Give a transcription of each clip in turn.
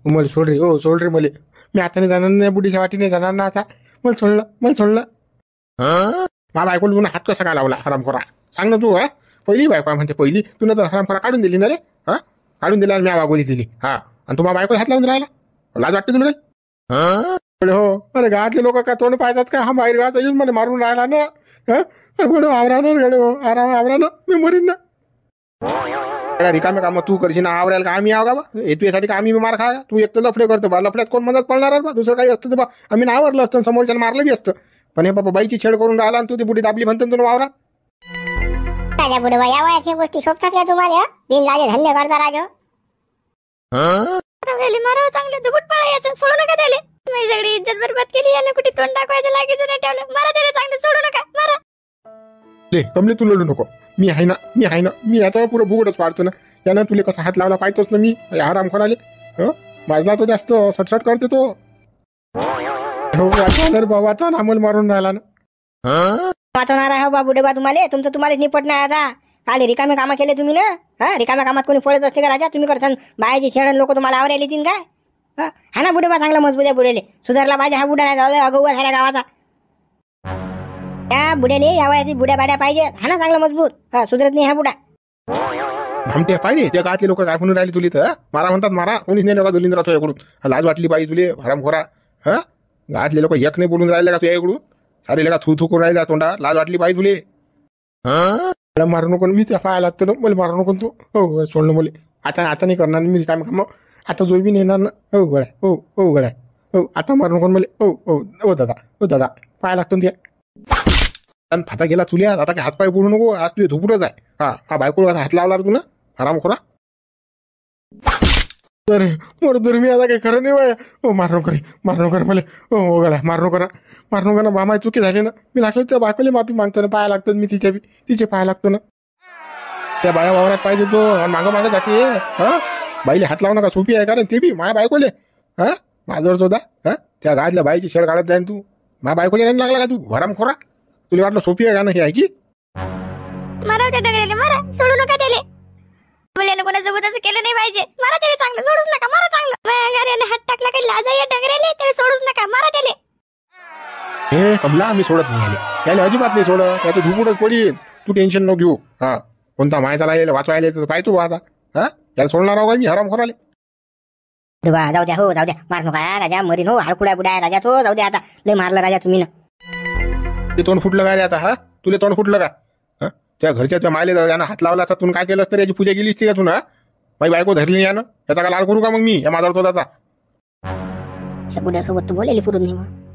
मला सोड रे, हो सोड रे मला. मी आता नाही जाणार, नाही बुढीच्या वाटीने जाणार ना आता. मला सोडलं. मा बायकोला तुला हात कसा काय लावला हरामखोरा? सांग ना तू. पहिली बायको म्हणते, पहिली तुला तर हरामखोरा काढून दिली ना रे. काढून दिला आणि मी वागोली दिली. आणि तुम्हाला बायकोला हात लावून राहिला, लाज वाटते तुला काही? हो. अरे गावातले लोक काय तोंड पाहतात का? हा बाहेर गावाचा येऊन मला मारून राहिला ना. गडो आवरानं गडो आवरानं मी मरीन ना. रिकामे काम तू करशील ना, आवरायला का आम्ही आव का बा? तुझ्यासाठी का आम्ही मार खा? तू एक तर लफडे करतो बा, लफड्यात कोण मदत पडणार बा? दुसरं काही असतं तर बा आम्ही आवरलं असतं, समोरच्याला मारलं बी असतं. पण हे बाबा बाईची छेड करून राहिला आणि तू ती बुडी दाबली म्हणतो तुला वावरा. राजा बुडे या वयात हे गोष्टी शोभतात का तुम्हाला? बिन लाजे धंदे करता राजा. मारावं चांगलं दुबट पळायचं, सोडू नका त्याला. मी सगळी इज्जत बरबाद केली आणि कुठे तोंड टाकायचं लागायचं नाही ठेवलं. मारा त्याला चांगलं, सोडू नका, मारा. ले कमले तू लढू नको. मी आहे ना. मी याचा पुरं भुगडच पाडतो ना. त्यानं तुला कसा हात लावला पाहिजेच ना मी आराम करायला. माझला तो जास्त सटसट करते तो. हो वाचणार बाबा, आता आम्हाला मारून राहिला ना. वाचवणार आहे बा बुडे बा तुम्हाला. तुम्हाला निपट नाही आता. काल रिकामे कामं केले तुम्ही ना. रिकाम्या कामात कोणी पडत असते का राजा? तुम्ही करसान बायाची छेडण लोक तुम्हाला आवरायला येतील काय? हा ना बुडे बा, चांगला मजबूत आहे बुडेले. सुधारला पाहिजे हा बुडा, नाही झाला अगोवा झाल्या गावाचा. त्या बुड्याले या वयाची बुड्या बाड्या पाहिजे. हा ना चांगला मजबूत. सुधरत नाही हा बुडा. भामटे पाहिजे त्या गावातले लोक काय म्हणून राहिले तुली तर? मारा म्हणतात मारा. कोणीच नाही का दुलिंद्रा तुझ्याकडून? लाज वाटली पाहिजे तुले हरामखोरा. गावातले लोक एक नाही बोलून राहिले का तुझ्याकडून? सारे लगा थू करून राहिला तोंडा. लाज वाटली पाहिजे तुले. मारू नको मी, त्या पाया लागतो ना मला. मारू नको तू. हो सोडलं मला. आता नाही करणार मी काम काम. आता जो बी नेणार ना. हो गड्या, हो गड्या, हो आता मारू नको मला. हो दादा पाया लागतो त्या. फाता गेला चुल्या. आता काय हातपाय पडू नको. आज तुझे धुपुरच आहे. हा बायको हात लावला तू ना हरामखोरा. अरे मोर मी आता काही खरं नाही बाय. हो मारू नको मला. हो गड्या मारू नको ना मामा, चुकी झाली ना. मी लागलं त्या बायकोले माफी मागतो ना, पाया लागतो मी तिचे पाया लागतो ना. त्या बाया वावरात पाहिजे तो मागं जाते. बाईले हात लावू नका, सोपी आहे कारण ते बी माझ्या बायकोले. माझ्यावर सुद्धा त्या गावातल्या बाईची छेड काढत जाईन तू. माझ्या बायकोले नाही लागला का तू हरामखोरा? तुला वाटलं सोपी आहे का? ना हे आहे की मारा त्या डगऱ्याला, मारा, सोडू नका त्याला. बोलल्यानं कोणासोबत असं केलं नाही पाहिजे. मारा त्याला चांगलं, सोडूच नका, मारा चांगलं. घराने हात टाकला काही लाज आहे या डगऱ्याला? त्याला सोडूच नका, मारा त्याला. हे कमला मी सोडत नाही याले अजिबात नाही सोडत. त्याचं धुपुडच पडीन. तू टेन्शन नको घेऊ. कोणता मायचा लागेल वाचवायला तर काय तू आता? त्याला सोडणार आहो का मी हरामखोराले? जाऊ द्या, हो जाऊ द्या. मार नका राजा, मरीन हो. हळकुड्या बुड्या राजा तो. जाऊ द्या आता. लय मारलं राजा तुम्ही ना. ते तोंड फुटलं का रे आता? तुला तोंड फुटलं का? त्या घरच्या त्या मायले यानं हात लावला असता तुम्ही काय केलं असतं? याची पूजा केली असती का तू ना? माझी बायको धरली यानं. त्याचा का लाल करू का मग मी या माझा तोदाचा? बुड्यासोबत तू बोलायला पुरून नाही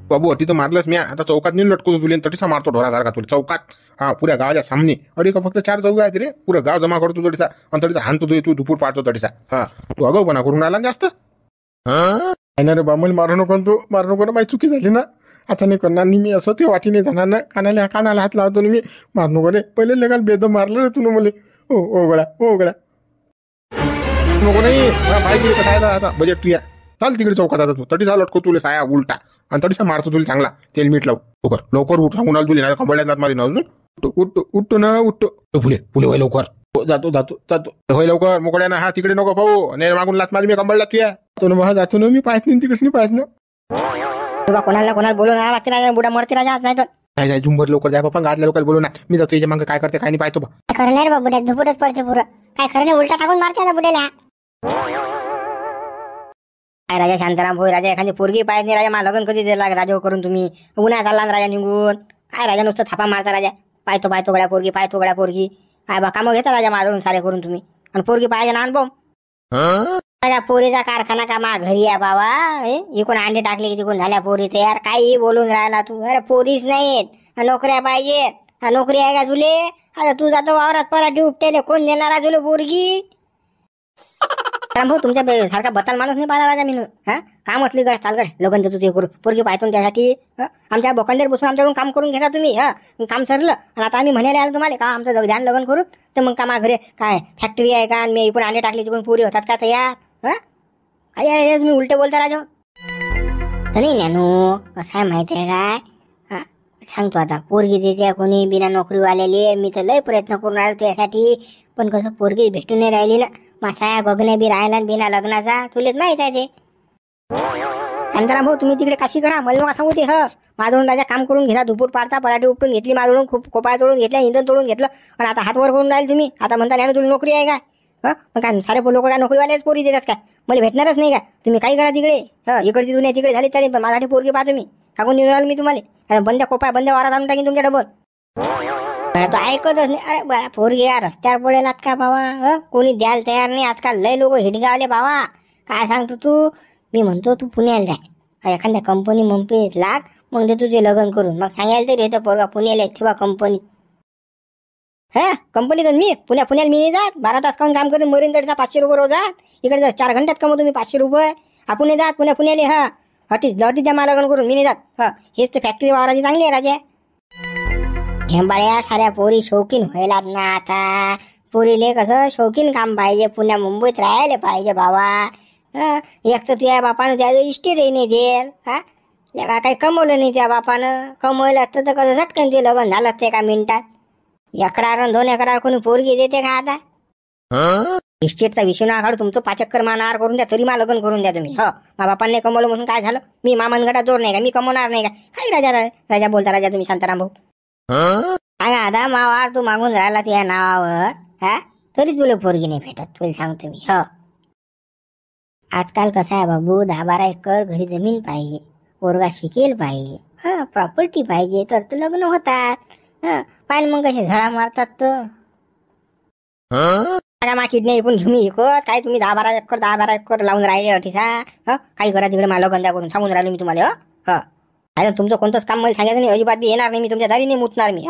बाबू अटी तर मारलंच मी. आता चौकात नेऊन लटकतो तुला. तटीसा मारतो ढोरासारखा तुला चौकात. पुऱ्या गावाच्या सामने. अरे का फक्त 4 चौक आहेत रे. पुरं गाव जमा करतो तटीसा. आणि तटीसा हाणतो तू धुपूर पाडतो तटीसा. तू अगाऊपणा करून राहिला जास्त. नाही रे बामल, मारू नको तू. मारू नको ना. माझी चुकी झाली ना. आता नाही करणार मी असं. ते वाटीने जाणार ना. कानाला हात लावतो ना मी. मारू नको रे. पहिले लेगाल बेदम मारलं रे तू मला. हो गड्या नको नाही. पाहिजे कसायला आता बजेट तू या. चाल तिकडे चौकात आता तू. तटीसा लटको तुला साया उलटा. आणि तटीसा मारतो तुला चांगला. तेल मीठ लावू. लवकर उठ. सांगून आलो तुला. कंबळ्यात मारी ना अजून. उठतो ना. उठतो फुले वय लवकर. जातो होय लवकर. मोकड्या ना. तिकडे नको पाहू. नाही मागून लाच मारी मी कंबळला तुया. जातो ना मी. पाहत नाही तिकडे पाहत ना. कोणाला बोलून आला लागते राजा. बुडा मरते राजा नाही तर. काय झुंबर लवकर जाय बाबा. गावातल्या लोकांना बोलू ना. मी जातो याच्या मागे काय करते काय नाही पाहतो बा. खरं नाही रे बा, बुड्या धुपुटच पडते पुरं. काय खरं नाही, उलटा टाकून मारते आता बुड्याला. काय राजा शांताराम होय राजा. एखादी पोरगी पाहिजे नाही राजा. मला लग्न कधी दिला राजा करून तुम्ही? उन्हात चालला राजा निघून. काय राजा नुसतं थापा मारता राजा. पाहतो गड्या पोरगी. काय बा कामं घेता राजा माझ्याकडून सारे करून तुम्ही. आणि पोरगी पाहिजे ना अनुभव. पोरीचा कारखाना का मा घरी आहे बाबा. इकडून अंडे टाकले की तिकडून झाल्या पोरी तयार. काही बोलून राहिला तू. अरे पोरीच नाहीत, नोकऱ्या पाहिजेत. नोकरी आहे का तुले? आता तू जातो वावरात पराठी उपटेले. कोण देणार आहे तुला पोरगी? भाऊ तुमच्या सारखा बत्ताल माणूस नाही पाहिला राजा मी. काम असली गड चालगड लगन देतो ते करू. पोरगी पाहतो त्यासाठी. आमच्या बोकंडेर बसून आमच्याकडून काम करून घेता तुम्ही. काम सरलं आणि आता आम्ही म्हणायला आलो तुम्हाला का आमचं ध्यान लग्न करू. तर मग कामा घरी काय फॅक्टरी आहे का? मी इकडून अंडे टाकले तिकडून पोरी होतात का तयार? काय तुम्ही उलटे बोलता राजा. नाही नॅनू कसं आहे माहिती आहे काय? सांगतो आता. पोरगी देते कोणी बिना नोकरीवालेली. मी तर लय प्रयत्न करून राहिलो त्यासाठी. पण कसं पोरगी भेटून नाही राहिली ना. मासाया गगने बी राहिला बिना लग्नाचा. तुलेच माहित आहे ते. शांताराम भाऊ तुम्ही तिकडे काशी करा, मला नका सांगू ते. माझून राजा काम करून घेतला, दुपूर पाडता, पराठी उपटून घेतली माझून, खूप कोपाय तोडून घेतल्या, इंधन तोडून घेतलं, पण आता हात वर करून राहील तुम्ही. आता म्हणता नाही तुला नोकरी आहे काय? मग काय सारे लोक काय नोकरीवाल्याच पोरी देतात काय? मला भेटणारच नाही का? तुम्ही काही करा तिकडे. इकडची दुनिया तिकडे झाली चालेल, पण माझ्यासाठी पोरगी पाहा तुम्ही. टाकून निघाल मी तुम्हाला. बंद्या कोपाय बंद्या वारात आणून टाकीन तुमच्या डबल. तो ऐकतच नाही. अरे बळा पोरगी या रस्त्यावर पडेलात का बाबा? कोणी द्यायला तयार नाही आजकाल. लय लोक हिडगावले बाबा. काय सांगतो तू? मी म्हणतो तू पुण्याला जाय, एखाद्या कंपनी मंपनीत लाग, मग दे तुझे लग्न करून. मग सांगायला तरी येतं पोरगा पुण्याला किंवा कंपनी. कंपनीतून मी पुण्याला मी नाही जात. 12 तास काम करून मरीन तडीचा 500 रुपये रोज जात. इकडे 4 घंट्यात कमवतो मी 500 रुपये. आपण नाही जात पुण्याला. हटी द्या मला लग्न करून मी नाही जात. हेच तर फॅक्टरी वावराची चांगली आहे राजा. हेंबाळ्या साऱ्या पोरी शौकीन व्हायलात ना आता. पोरीले कसं शौकीन काम पाहिजे, पुण्या मुंबईत राहायला पाहिजे बाबा. एक तर तुझ्या बापानं त्या इस्टेटही नाही देईल. काही कमवलं नाही त्या बापानं. कमवलं असतं तर कसं झटकन ते लग्न झालं असते का मिनिटात. 1 एकरार 2 एकरार कोणी पोरगी देते का आता? इस्टेटचा विषय ना काढू. तुमचं 5 एकर मानावर करून द्या, तरी मला लग्न करून द्या तुम्ही. मा बापांनी कमवलं म्हणून काय झालं? मी मामानगडात जोर नाही का? मी कमवणार नाही का? काही राजा बोलता राजा तुम्ही शांताराम भाऊ. सांगा आता मावार तू मागून राहिला तुझ्या नावावर. तरीच तुला पोरगी नाही भेटत. तुला सांगतो मी. आजकाल कसं आहे बाबू, 10-12 एकर घरी जमीन पाहिजे, पोरगा शिकेल पाहिजे, प्रॉपर्टी पाहिजे, तर लग्न होतात. पाहिजे मग कसे झळा मारतात तर. मा किडनी पण घेऊन इकत काय तुम्ही 10-12 एकर लावून राहिले अठीसा. काही करा तिकडे मला लग्न करून सांगून राहिलो मी तुम्हाला. तुमचं कोणतंच काम मला सांगायचं नाही, अजिबात बी येणार नाही मी तुमच्या दारी नाही मुतणार मी.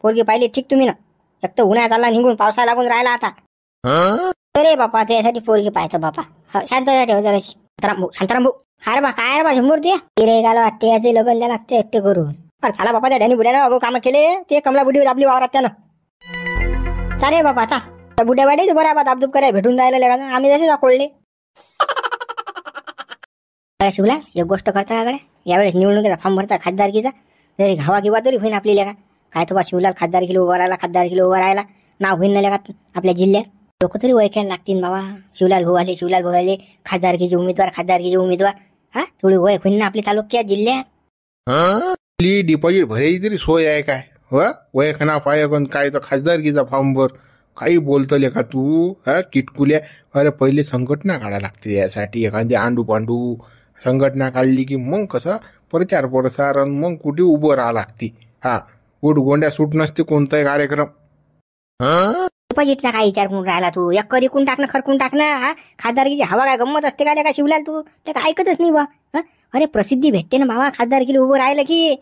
पोरगी पाहिली ठीक तुम्ही ना. एक तर उन्हाळ्यात चालला निघून, पावसाळा लागून राहिला आता. अरे बापा त्यासाठी पोरगी पाहायचं बापा. शांत ठेव जराशी. शांताराम भाऊ हार बा काय बा झुंबर ते रे गाला वाटते याचे लग्न द्या लागते एकटे करून. अरे झाला बापा त्या डॅनी बुड्यानं अगो कामं केले. ते कमला बुडी आपली वावरात त्यानं. चाले बापा चा त्या बुड्या वाडीच बराबर दाबदूब करायला भेटून राहिलं का? आम्ही जसे दाखवले. शिवला एक गोष्ट करता का गड्या? यावेळेस निवडणुकीचा फॉर्म भरता खासदारकीचा. जरी घावा किंवा तरी होईन आपली लेखा. काय तो बा शिवलाल खासदारकीला उभा राहिला, नाव होईन ना लेखा आपल्या जिल्ह्यात. लोक तरी ओळखायला लागतील बाबा. शिवलाल भाऊ आले खासदारकीचे उमेदवार. थोडी ओळख होईन ना आपल्या तालुक्यात जिल्ह्यात. डिपॉझिट भरायची तरी सोय आहे काय? ओळख ना पाय पण काय तर खासदारकीचा फॉर्म भर. काही बोलतले का तू? किटकुल्या. अरे पहिले संघटना काढायला लागते यासाठी. एखादी आंडू पांडू संघटना काढली की मग कसं प्रचार प्रसार, मग कुठे उभं राहा लागते. गोंड्या सूट नसते कोणताही कार्यक्रम. डिपॉझिटचा काय विचार करून राहिला तू? एक कर इकून टाकणं, खरकून टाकणं. खासदारकीची हवा काय गंमत असते का शिवलाल? तू ते काय ऐकतच नाही बा. अरे प्रसिद्धी भेटते ना बाबा खासदारकीला उभं राहिलं की.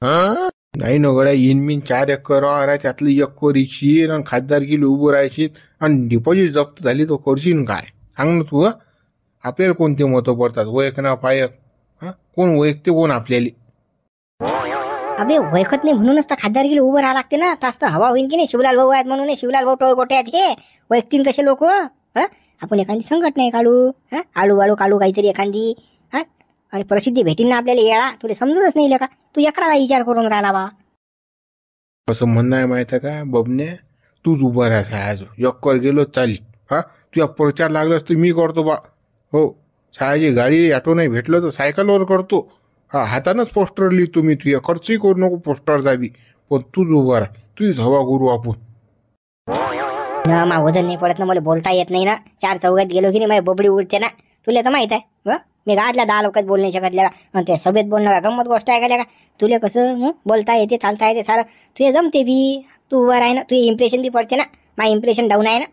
नाही न गड्या, इनमीन 4 एकर आहे त्यातली 1 एकर इशीन आणि खासदारकीला उभं राहायची आणि डिपॉझिट जप्त झाली तो करशील काय? सांग ना तू. आपल्याला कोणते मतं पडतात? ओळख ना पायक. कोण ओळखते कोण आपल्याला? अबे ओळखत नाही म्हणूनच तर खासदारकीला उभं राहा लागते ना. तास तर हवा होईन की नाही. शिवलाल भाऊ आहेत म्हणून शिवलाल भाऊ टोळ गोटे आहेत हे ओळखतील कसे लोक. आपण एखादी संघटना काढू. आळू काढू काहीतरी एखादी. आणि प्रसिद्धी भेटीन ना आपल्याला येळा. तुला समजतच नाही का? तू एकराचा विचार करून राहिला बा. असं म्हणणं आहे माहिती आहे का बबने? तूच उभा राहायचा आज. 1 एकर गेलो चाली. तुझ्या प्रचार लागलास तर मी करतो बा. छायाची गाडी ऑटो नाही भेटलं तर सायकलवर करतो. हातानंच पोस्टर लिहितो मी. तुझ्या खर्चही करू नको पोस्टर जावी. पण तूच उभा राहा. तुझीच हवा गुरु आपण. मा वजन नाही पडत ना, मला बोलता येत नाही ना. 4 चौघात गेलो की नाही माझी बोबडी उडते ना. तुला तर माहित आहे. मी गावातल्या 10 लोकात बोलू नाही शकत आणि त्या सभेत बोलणं का गंमत गोष्ट आहे का? तुला कसं बोलता येते, चालता येते सारं. तुझे जमते बी. तू उभा राही ना. तुझे इम्प्रेशन बी पडते ना. माझं इम्प्रेशन डाऊन आहे ना.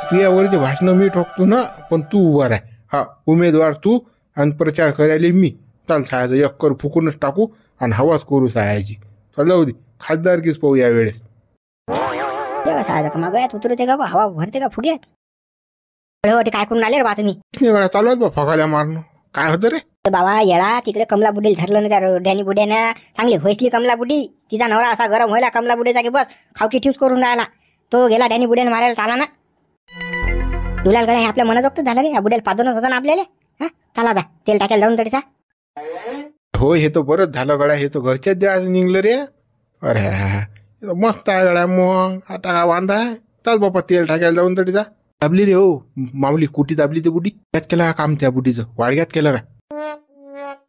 तुझ्यावरचे भाषण मी ठोकतो ना, पण तू उभा राह. उमेदवार तू आणि प्रचार करायला मी. चाल सायाचं 1 एकर फुकूनच टाकू आणि हवाच करू सायाची. जाऊ दे खासदारकीच पाहू या वेळेस. सायाचं का मागं उतरते का बा? हवा भरते का फुग्यात? काय करून आले रे बा तुम्ही? चालू आहेत बा फकाल्या मारणं. काय होतं रे बाबा? येळा तिकडे कमला बुडीला धरलं ना त्या डॅनी बुड्यानं. चांगली होईसली कमला बुडी. तिचा नवरा असा गरम व्हायला कमला बुड्याचा की बस खावकी ठेवूच करून राहिला. तो गेला डॅनी बुड्यानं मारायला चाला ना. शिवलाल गड्या हे आपल्या मनाजोगत झालं रे. या बुड्याला पादनच होता ना आपल्याला. चला दा तेल टाकायला जाऊन तडीसा. हे तर बरंच झालं गड्या. हे तर घरच्याच द्यायचं निघलं रे. अरे मस्त आहे गड्या. मग आता का वांदा आहे? चल बापा तेल टाकायला जाऊन तडीसा. दाबली रे हो माऊली, कुठे दाबली ते बुडी? त्यात केलं का काम त्या बुडीचं? वाडग्यात केलं का?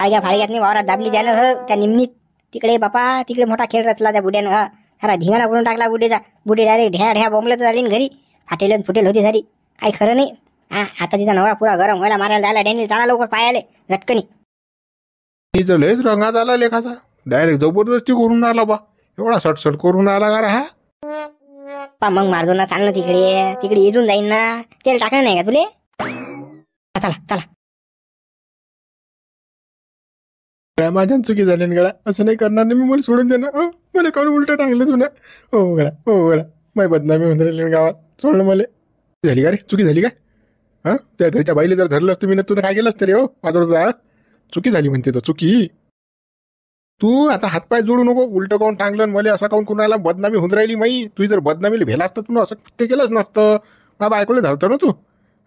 फाळग्या फाळग्यात नाही वावरात दाबली त्यानं त्या निमनीत. तिकडे बापा तिकडे मोठा खेळ रचला त्या बुड्यानं. सारा धिंगाणा करून टाकला बुडीचा. बुडी डायरेक्ट ढ्या ढ्या बोंबलत झाली न घरी. फाटेल फुटेल होती सारी. काही खरं नाही. आता तिचा नवरा पुरा गरम व्हायला मारायला जायला डॅनियल चाला लवकर पायाले झटकनी. मी तर लयच रंगात आला लेखाचा. डायरेक्ट जबरदस्ती करून आला बा. एवढा सटसट करून आला का रे हा? मग मारजो ना, चाल ना तिकडे. तिकडे इजून जाईन ना. तेल टाकलं नाही का तुले? चला चला. गळ्या माझ्या चुकी झाली ना गळ्या. असं नाही करणार नाही मी. मला सोडून दे ना. मला काढून उलट टाकलं तू ना. हो गळ्या, हो गळ्या. माझी बदनामी होऊन राहिली गावात. सोडलं मला. झाली का रे? चुकी झाली काय? हा, त्या घरच्या बाईले जर धरलं असतं मी ना, तुला काय केलं असतं रे? हो माझ्यावर चुकी झाली म्हणते तो. चुकी तू आता हातपाय जोडू नको. उलट काऊन टांगलं मला असं काऊन करून राहिला? बदनामी होऊन राहिली माई. तू जर बदनामीला भेला असतं तू असं ते केलंच नसतं. बाबा ऐकलं धरतं ना तू.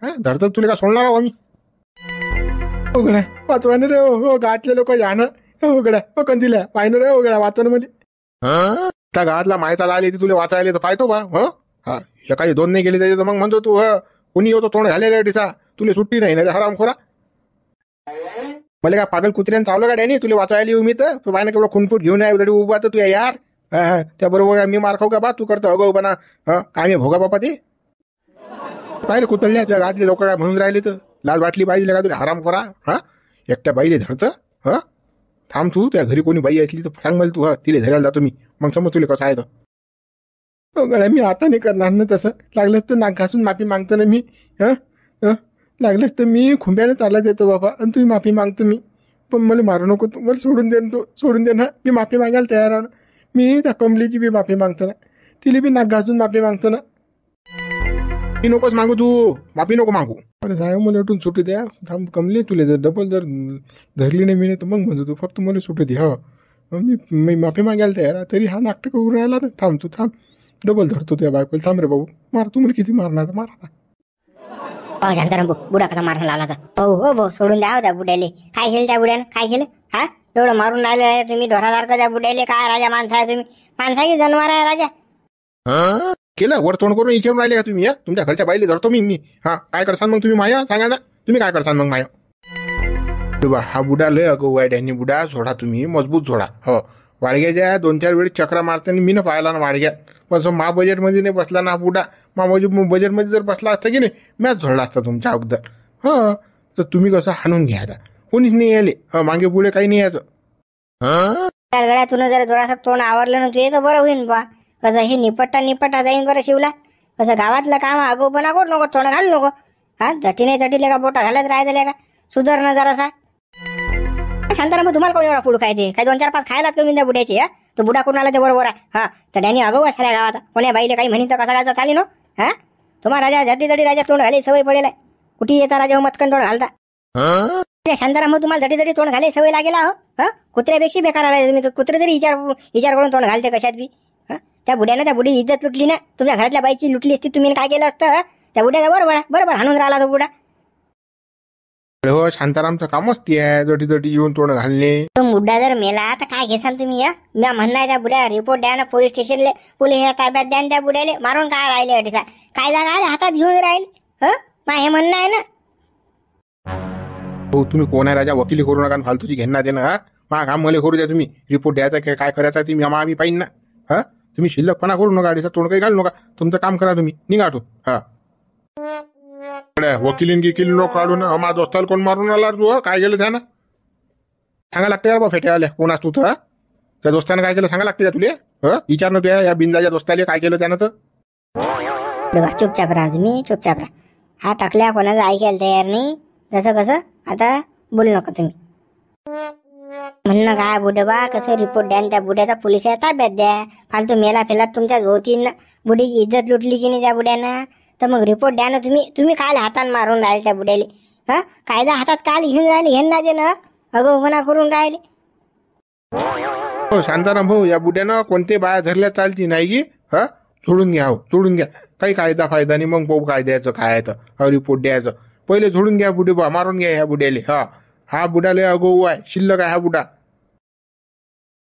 हा, धरतं तुला का सोडणार आहो आम्ही? हो गड्या वाचवाने रे. हो गावातले लोक यानं. हो गड्या, हो कंदिल्या पाहिनं रे. हो गड्या वाचवणं मध्ये. त्या गावातला मायचा आली तुला वाचायला तर पाहतो बा. हा, एखादी दोन नाही गेली त्याचे तर मग म्हणतो तू कोणी होतो तोंड घालेला दिसा. तुला सुट्टी नाही ना रे हरामखोरा. मला काय पागल कुत्र्यानं चावलं का डॅनी? तुला वाचायला येऊ मी तर. तू बायनं केवढं खुनफूट घेऊन आहे तरी उभा तर तू यार. त्याबरोबर मी मार खाऊ का बा? तू करतो अगो बना. काय मी भोगा बापा ते पाहिलं कुतळल्या तुझ्या गावातले लोक काय म्हणून राहिले तर. लाज वाटली पाहिजे का तुला हरामखोरा? हा, एकट्या बाईले धरतं. थांब तू. त्या घरी कोणी बाई असली तर सांग मला तू. तिला धरायला जातो मी. मग समज तुला कसं आहे तर. हो गड्या मी आता नाही करणार ना तसं. लागलंच तर नाक घासून माफी मागतो ना मी. लागलंच तर मी खुंब्याला चालत येतो बाबा. आणि तुम्ही माफी मागतो मी. पण मला मारू नको तू. मला सोडून दे ना तू. सोडून दे ना. मी माफी मागायला तयार आहे ना. मी त्या कमलीची बी माफी मागतो ना. तिला बी नाक घासून माफी मागतो ना. मी नकोच मागू तू. माफी नको मागू. अरे साहेब मला उठून सुटू द्या. थांब कमली. तुला जर डबल जर धरली नाही मी तर मग म्हणतो तू. फक्त मला सुटू दे. मी माफी मागायला तयार आहे. तरी हा नाटक करून राहिला ना. थांब तू थांब. डबल धरतो त्या बायकोला. थांब रे भाऊ. मार. तुम्हाला किती मारणार मार आता. शांताराम बुडा कसा मारून लावला तर. हो भाऊ सोडून द्या त्या बुड्याले. काय केलं त्या बुड्यानं? काय केलं? हा, एवढं मारून राहिले तुम्ही ढोरासारखं त्या बुड्याले. काय राजा माणसा आहे तुम्ही? माणसाची जनावर आहे राजा. केलं वर तोंड करून विचारून राहिले का तुम्ही? तुमच्या घरच्या बाईले धरतो मी. काय करसान मग तुम्ही माया? सांगा ना तुम्ही काय करसान मग माया? हा बुडा लय अगो वाईट आहे. बुडा सोडा तुम्ही. मजबूत सोडा. हो, वाडग्याच्या 2-4 वेळेस चक्रा मारताना मी न पाहिला ना वाडग्यात. पण मा बजेटमध्ये नाही बसला ना बुडा. मा बजेटमध्ये जर बसला असता की नाही मॅच झोडला असता तुमच्या अगोदर. तर तुम्ही कसं हाणून घ्या आता. कोणीच नाही यायले. मागे पुढे काही नाही यायचं. गळ्यातून जर थोडासा तोंड आवरलं ना तुझे तर बरं होईन बा. कसं हे निपट्टा जाईन बरं शिवला. कसं गावातलं काम आगोपणा करू नको. तोंड घालू नको. हा, झटी नाही झटीले का बोटा घालत राहायचं का? सुधारणं जरासा. शांताराम तुम्हाला कोण एवढा पुढं काय ते? काही 2-4-5 खायलाच कमी त्या बुड्याची. तो बुडा करून आला ते बरोबर आहे. तर डॅनी अगो साऱ्या गावात. कोण्या बाईले काही म्हणीन तर कसा राजा चाली नो. तुम्हाला राजा झटी राजा तोंड घाले सवय पडेल आहे. कुठे येता राजा मचकन तोंड घालता. शांताराम तुम्हाला झटी तोंड घाले सवय लागेला. कुत्र्यापेक्षा बेकार आहे तुम्ही. कुत्रे तरी विचार करून तोंड घालते कशात बी. त्या बुड्यानं त्या बुडी इज्जत लुटली ना. तुमच्या घरातल्या बाईची लुटली असती तुम्ही काय केलं असतं? त्या बुड्याचा बरोबर हाणून राहिला तो बुडा. हो, शांतारामचं कामच ते आहे. जटी येऊन तोंड घालणे. तो बुड्डा जर मेला तर काय घेसान तुम्ही? मी म्हणणार त्या बुड्या रिपोर्ट द्या ना पोलीस स्टेशनले. पोलीस ताब्यात द्या त्या बुड्याले. मारून काय राहिले अटीसा? काय जागा हातात घेऊन राहील? हे म्हणणं आहे ना. हो, तुम्ही कोण आहे राजा? वकिली करू नका. फालतूची घेणार दे ना. मा काम मला करू द्या तुम्ही. रिपोर्ट द्यायचा काय करायचा ती आम्ही पाहिजे ना. तुम्ही शिल्लकपणा करू नका. अडीचा तोंड काही घालू नका. तुमचं काम करा तुम्ही. निघा तू. वकिलीन गिकील लोक काढून माझ्या दोस्ताला कोण मारून आला तू? काय केलं त्यानं? सांगा लागते यार बा फेट्यावाल्या. कोण असतो तर? त्या दोस्तानं काय केलं सांगा लागते का तुला? विचार ना तुया या बिंजाच्या दोस्ताले काय केलं त्यानं तर? चुपचाप राहा तुम्ही. चुपचाप राहा. हा टाकल्या कोणाचं ऐकायला तयार नाही. जसं कसं आता बोलू नका तुम्ही. म्हणणं काय बुडबा कसं रिपोर्ट द्या त्या बुड्याचा पोलिस ताब्यात द्या. फालतू मेला फेला तुमच्या होती. बुडीची इज्जत लुटली की नाही त्या बुड्यानं. तर मग रिपोर्ट द्या ना तुम्ही काल हातान मारून राहिले त्या बुड्याले. कायदा हातात काल घेऊन राहिले हे ना दे ना. अगोपणा करून राहिले. हो शांताराम भाऊ, या बुड्यानं कोणते बाया धरल्या चालती नाही की? सोडून घ्या. सोडून घ्या. काही कायदा फायदा नाही. मग पाहू काय द्यायचं काय आहे तर रिपोर्ट द्यायचं. पहिले सोडून घ्या बुडे बा. मारून घ्या ह्या बुड्याले. हा बुडाले अगो आहे. शिल्लक आहे हा बुडा.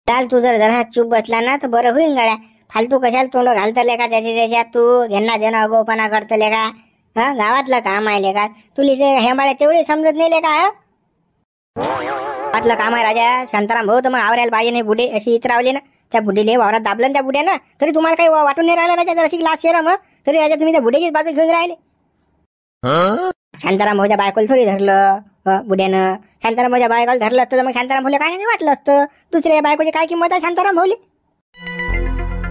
चाल तू जरा चूप बसला ना तर बरं होईन गड्या. फालतू कशाला तोंड घालतले का त्याच्यात तू? घेणं देणं अगोपणा करतले का? हा गावातलं काम आहे का तुला ते हेंबाळ्या तेवढे समजत नाही का गावातलं काम आहे राजा शांताराम भाऊ तर मग आवरायला पाहिजे नाही बुडे अशी इतरावली ना त्या बुडीले वावरात दाबलं ना त्या बुड्यानं तरी तुम्हाला काही वाटून नाही राहिलं राजा जर अशी लास्ट शेरा मग तरी राजा तुम्ही त्या बुड्याचीच बाजू घेऊन राहिले शांताराम भाऊच्या बायकोला थोडी धरलं बुड्यानं शांताराम भाऊच्या बायकोला धरलं असतं तर मग शांताराम भाऊला काय नाही वाटलं असतं दुसऱ्या बायकोची काय किंमत आहे शांताराम भाऊले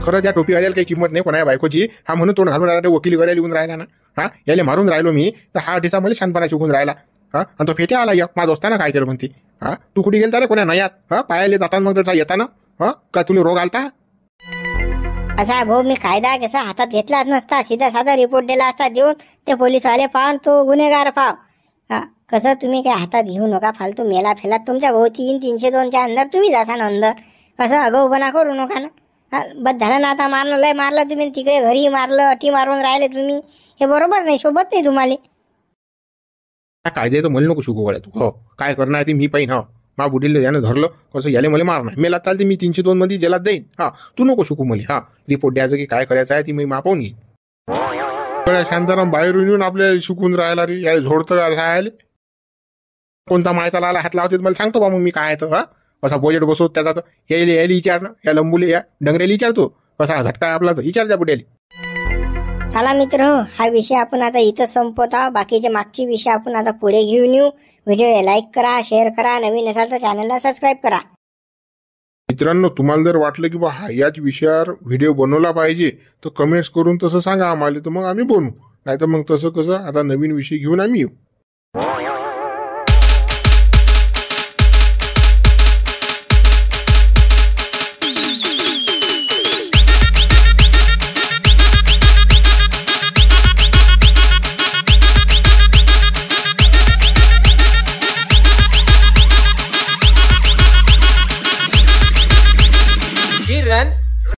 खरं त्या टोपीवाल्याला काही किंमत नाही कोणा बायकोची हा म्हणून तोंड घालून राहिला वकिली करायला येऊन राहिला ना हा याला मारून राहिलो मी तर हा ठिसा मला शांतपणा शिकून राहिला हा आणि तो फेट्या आला एक माझा असताना काय केलं म्हणते हा तू कुठे गेलता रे कोणा नयात हा पायाले जाताना मग त्याचा येताना हा का तुला रोग आलता असा भाऊ मी कायदा कसा हातात घेतलाच नसता सीधा साधा रिपोर्ट दिला असता देऊन ते पोलीसवाले पाहून तो गुन्हेगार पाव हा कसं तुम्ही काय हातात घेऊ नका फालतू मेला फेला तुमच्या भाऊ 302च्या अंदर तुम्ही जासान अंदर कसं अगाऊपणा करू नका ना बस झालं ना आता मारलं लय मारलं तुम्ही तिकडे घरी मारलं अटी मारून राहिले तुम्ही हे बरोबर नाही सोबत नाही तुम्हाला कायद्याचं मला नको शिकू गड्या तू हो काय करणार ते मी पाहिन हा मा बुडीला यानं धरलं कसं याले मला मारणार मेला चालते मी 302 मध्ये जेलात जाईन हा तू नको शिकू मला हा रिपोर्ट द्यायचं की काय करायचं आहे ती मी मापवून घेईन शांताराम बाहेरून येऊन आपल्याला शिकून राहिला रे याला झोडतं राहिले कोणता मायचा लाला हात लावते मला सांगतो बा मग मी काय तर हा कसा बोजेट बसवत त्याचा तर यायला विचारणं या लंबूले या डंगरेला विचारतो कसा झटका आपला तर विचार त्या बुड्याला चला मित्र हा विषय आपण आता इथं संपवत आहोत बाकीचे मागचे विषय आपण आता पुढे घेऊन येऊ व्हिडिओ लाईक करा शेअर करा नवीन असाल तर चॅनलला सबस्क्राईब करा मित्रांनो तुम्हाला जर वाटलं की बा याच विषयावर व्हिडिओ बनवला पाहिजे तर कमेंट्स करून तसं सांगा आम्हाला तर मग आम्ही बनवू नाही तर मग तसं कसं आता नवीन विषय घेऊन आम्ही येऊ